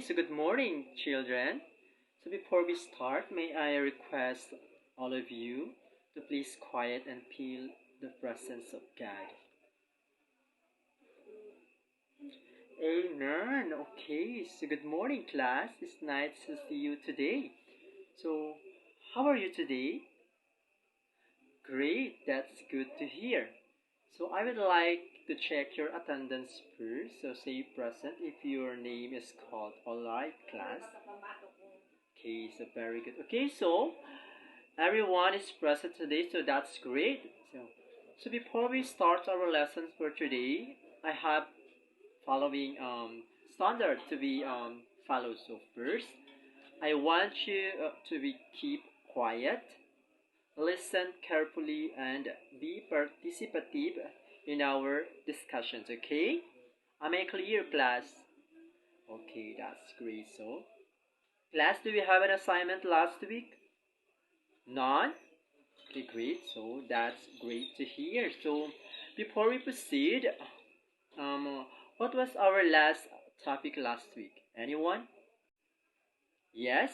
so good morning, children. So before we start, may I request all of you to please quiet and feel the presence of God. Amen. Okay, so good morning, class. It's nice to see you today. So, how are you today? Great, that's good to hear. So, I would like to check your attendance first. So, say present if your name is called. Alright, class. Okay, so very good. Okay, so everyone is present today, so that's great. So before we start our lessons for today, I have following standard to be followed. So first, I want you to be keep quiet, listen carefully, and be participative in our discussions. Okay? Am I clear, class? Okay, that's great. So, class, do we have an assignment last week? None? Okay, great. So that's great to hear. So before we proceed, what was our last topic last week? Anyone? Yes?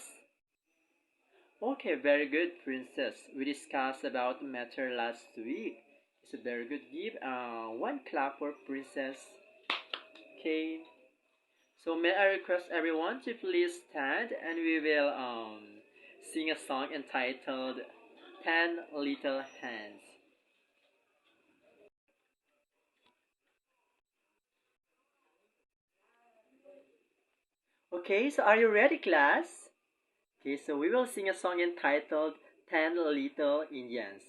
Okay, very good, princess. We discussed about matter last week. It's a very good. Give one clap for princess. Okay. So may I request everyone to please stand and we will sing a song entitled Ten Little Hands. Okay, so are you ready, class? Okay, so we will sing a song entitled Ten Little Indians.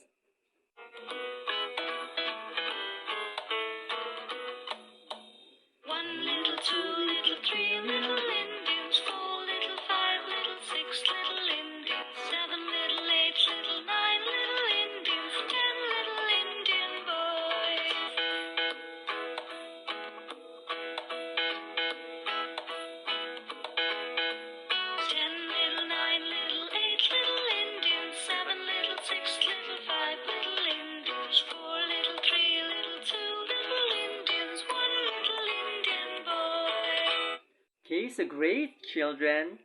One little, two little, three little Indians, four little, five little, six little Indians, seven little, eight little, nine little Indians, 10 little Indian boys. 10 little, 9 little, 8 little Indians, 7 little, 6 little, 5 little Indians, 4 little, 3 little, 2 little Indians, 1 little Indian boy. Okay, so great, children.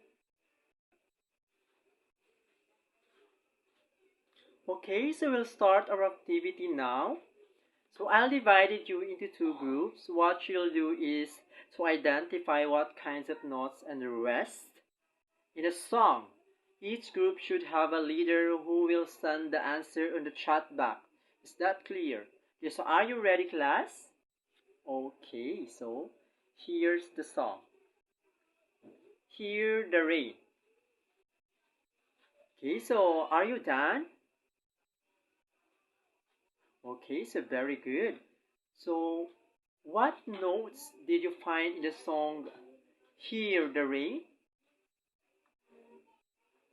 Okay, so we'll start our activity now. So I'll divide you into two groups. What you'll do is to identify what kinds of notes and rest in a song. Each group should have a leader who will send the answer on the chat box. Is that clear? Yes, so are you ready, class? Okay, so here's the song. Hear the rain. Okay, so are you done? Okay, so very good. So, what notes did you find in the song Hear the Rain?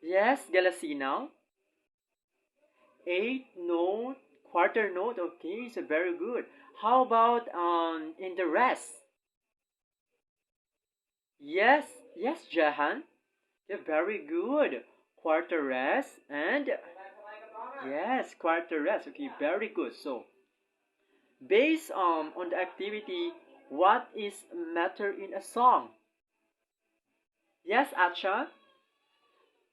Yes, Galasina. Eighth note, quarter note. Okay, so very good. How about in the rest? Yes, yes, Jahan. Yeah, very good. Quarter rest and yes, quarter rest. Okay, very good. So, based on the activity, what is matter in a song? Yes, Acha.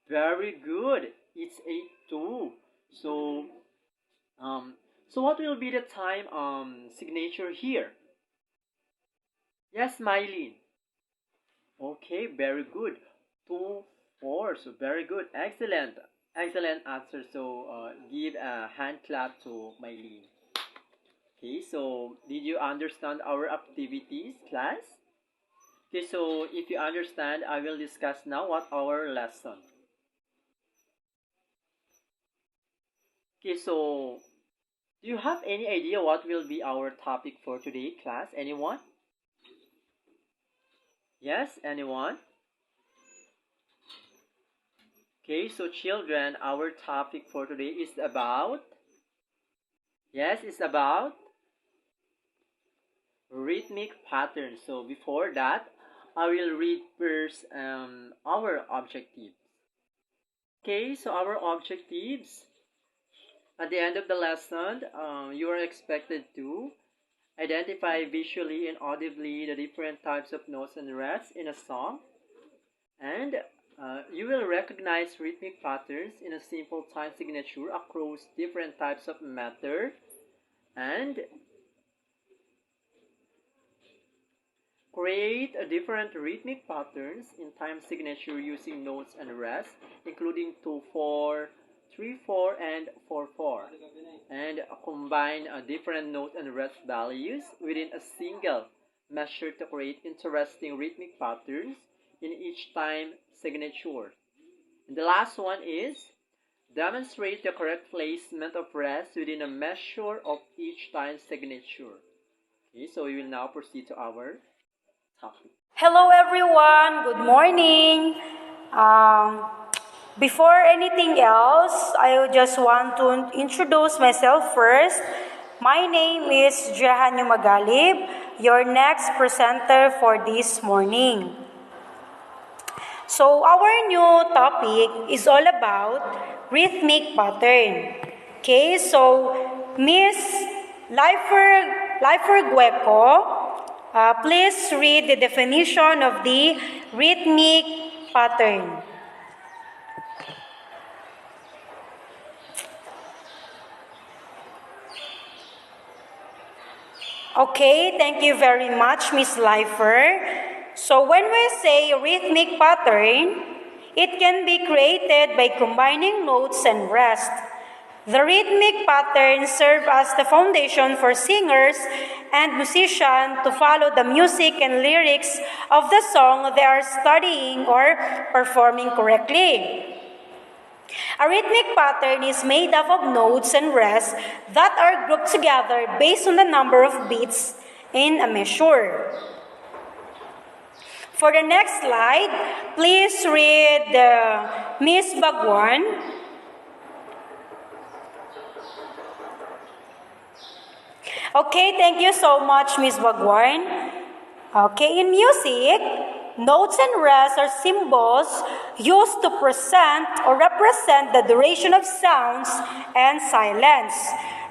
Very good. It's 8-2. So, um, so what will be the time signature here? Yes, Mylene. Okay, very good. 2-4. So very good. Excellent. Excellent answer. So give a hand clap to Mylene. Okay, so did you understand our activities, class? Okay, so if you understand, I will discuss now what our lesson. Okay, so do you have any idea what will be our topic for today, class? Anyone? Yes, anyone? Okay, so children, our topic for today is about, yes, it's about rhythmic patterns. So before that, I will read first our objectives. Okay, so our objectives, at the end of the lesson, you are expected to identify visually and audibly the different types of notes and rests in a song. And you will recognize rhythmic patterns in a simple time signature across different types of matter, and create a different rhythmic patterns in time signature using notes and rest, including 2/4, 3/4, and 4/4, and combine different note and rest values within a single measure to create interesting rhythmic patterns in each time signature. And the last one is demonstrate the correct placement of rest within a measure of each time signature. Okay, so we will now proceed to our topic. Hello everyone, good morning. Before anything else, I just want to introduce myself first. My name is Jehanyo Magalib, your next presenter for this morning. So our new topic is all about rhythmic pattern. Okay, so Miss Lifer Gueco, please read the definition of the rhythmic pattern. Okay, thank you very much, Miss Lifer. So when we say rhythmic pattern, it can be created by combining notes and rest. The rhythmic patterns serve as the foundation for singers and musicians to follow the music and lyrics of the song they are studying or performing correctly. A rhythmic pattern is made up of notes and rests that are grouped together based on the number of beats in a measure. For the next slide, please read Miss Bagwan. Okay, thank you so much, Miss Bagwan. Okay, in music, notes and rests are symbols used to present or represent the duration of sounds and silence,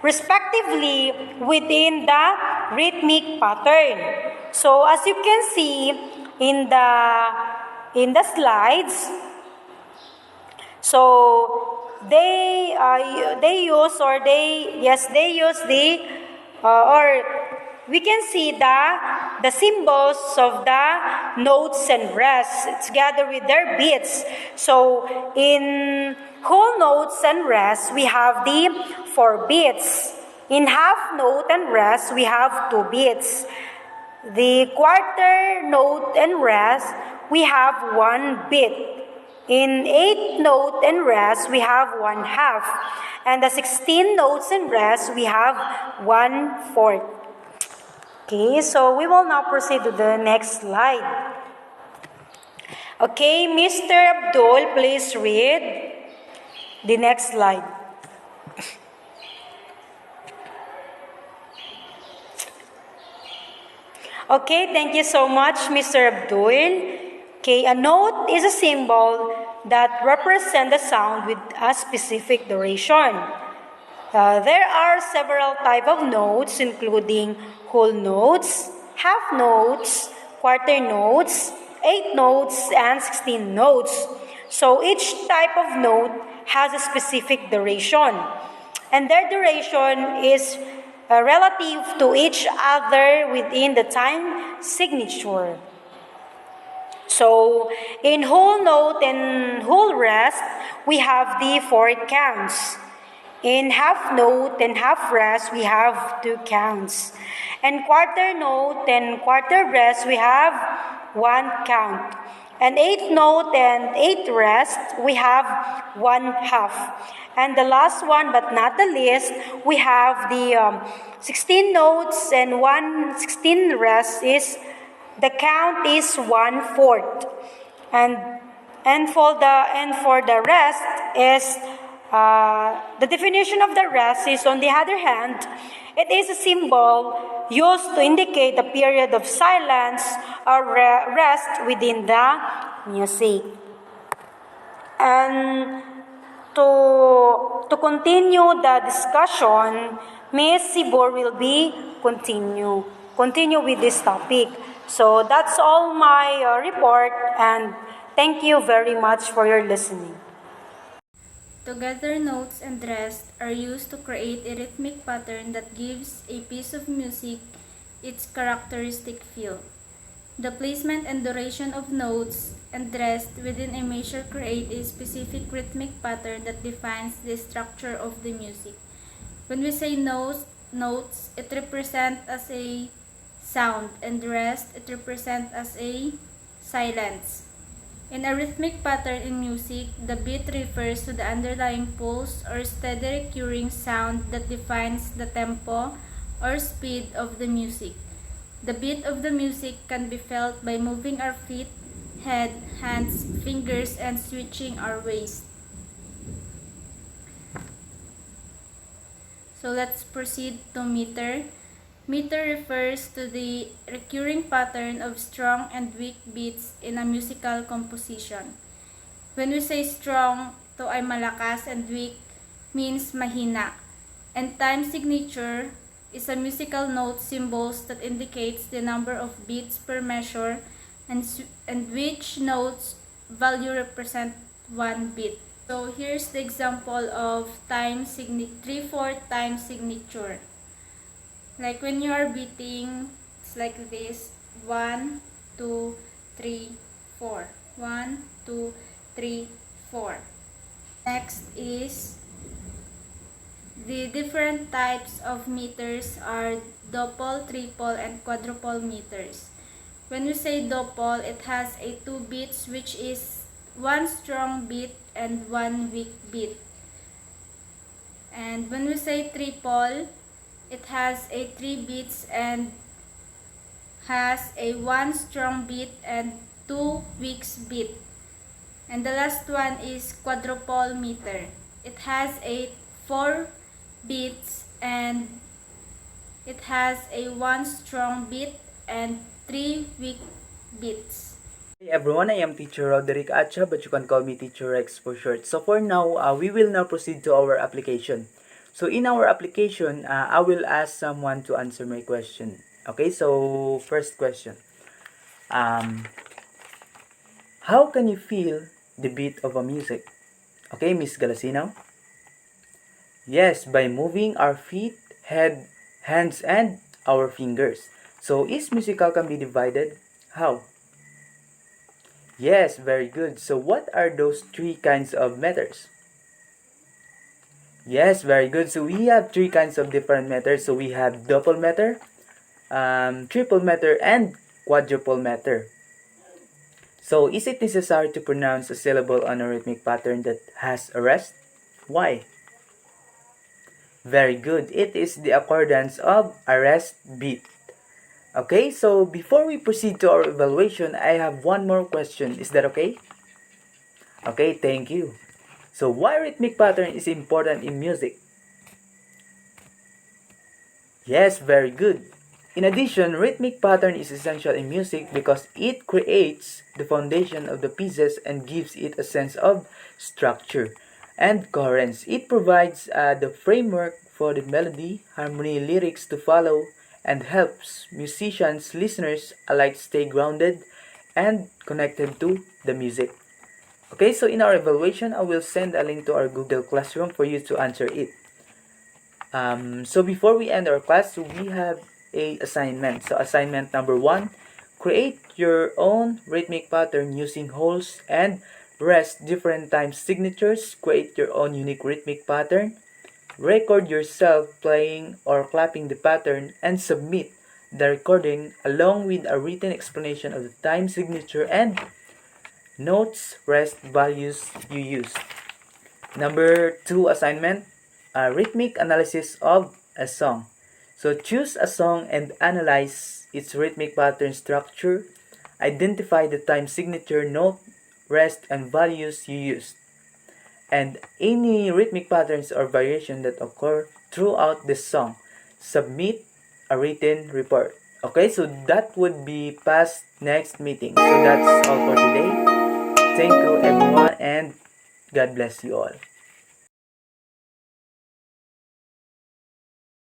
respectively within the rhythmic pattern. So as you can see in the slides, so they use the or we can see the symbols of the notes and rests together with their beats. So in whole notes and rests, we have the 4 beats. In half note and rest, we have 2 beats. The quarter note and rest, we have 1 beat. In 8 note and rest, we have 1/2. And the 16 notes and rest, we have 1/4. Okay, so we will now proceed to the next slide. Okay, Mr. Abdul, please read the next slide. Okay, thank you so much, Mr. Abdul. Okay, a note is a symbol that represents the sound with a specific duration. There are several types of notes, including whole notes, half notes, quarter notes, 8 notes, and 16 notes. So each type of note has a specific duration, and their duration is relative to each other within the time signature. So, in whole note and whole rest, we have the 4 counts. In half note and half rest, we have 2 counts. And quarter note and quarter rest, we have 1 count. And 8 note and 8 rest, we have 1/2. And the last one, but not the least, we have the 16 notes and 1/16 rest is the count is 1/4, and for the rest is the definition of the rest is, on the other hand, it is a symbol used to indicate a period of silence or rest within the music. And to continue the discussion, Ms. Sibor will be continue with this topic. So that's all my report, and Thank you very much for your listening. Together notes and rest are used to create a rhythmic pattern that gives a piece of music its characteristic feel. The placement and duration of notes and rest within a measure create a specific rhythmic pattern that defines the structure of the music. When we say notes, it represents as a sound, and rest, it represents as a silence. In a rhythmic pattern in music, the beat refers to the underlying pulse or steady recurring sound that defines the tempo or speed of the music. The beat of the music can be felt by moving our feet, head, hands, fingers, and switching our waist. So let's proceed to meter. Meter refers to the recurring pattern of strong and weak beats in a musical composition. When we say strong, to ay malakas, and weak means mahina. And time signature is a musical note symbols that indicates the number of beats per measure and which notes value represent one beat. So here's the example of 3/4 time signature. Like when you are beating, it's like this: 1, 2, 3, 4. 1, 2, 3, 4. Next is the different types of meters are double, triple, and quadruple meters. When we say double, it has a 2 beats, which is 1 strong beat and 1 weak beat. And when we say triple, it has a 3 beats and has a 1 strong beat and 2 weak beat. And the last one is quadruple meter. It has a 4 beats and it has a 1 strong beat and 3 weak beats. Hey everyone, I am Teacher Roderick Acha, but you can call me Teacher Rex for short. So for now, we will now proceed to our application. So in our application, I will ask someone to answer my question. Okay, so first question. How can you feel the beat of a music? Okay, Miss Galasino? Yes, by moving our feet, head, hands, and our fingers. So is musical can be divided? How? Yes, very good. So what are those 3 kinds of meters? Yes, very good. So we have 3 kinds of different meters. So we have double meter, triple meter, and quadruple meter. So is it necessary to pronounce a syllable on a rhythmic pattern that has a rest? Why? Very good. It is the accordance of a rest beat. Okay, so before we proceed to our evaluation, I have one more question. Is that okay? Okay, thank you. So why rhythmic pattern is important in music? Yes, very good. In addition, rhythmic pattern is essential in music because it creates the foundation of the pieces and gives it a sense of structure and coherence. It provides the framework for the melody, harmony, lyrics to follow, and helps musicians, listeners alike stay grounded and connected to the music. Okay, so in our evaluation, I will send a link to our Google Classroom for you to answer it. So before we end our class, we have a assignment. So assignment number 1, create your own rhythmic pattern using holes and rest different time signatures. Create your own unique rhythmic pattern. Record yourself playing or clapping the pattern and submit the recording along with a written explanation of the time signature and notes, rest, values you used. Number 2 assignment, rhythmic analysis of a song. So choose a song and analyze its rhythmic pattern structure. Identify the time signature, note, rest, and values you used, and any rhythmic patterns or variation that occur throughout the song. Submit a written report. Okay, so that would be past next meeting. So that's all for today. Thank you everyone and God bless you all.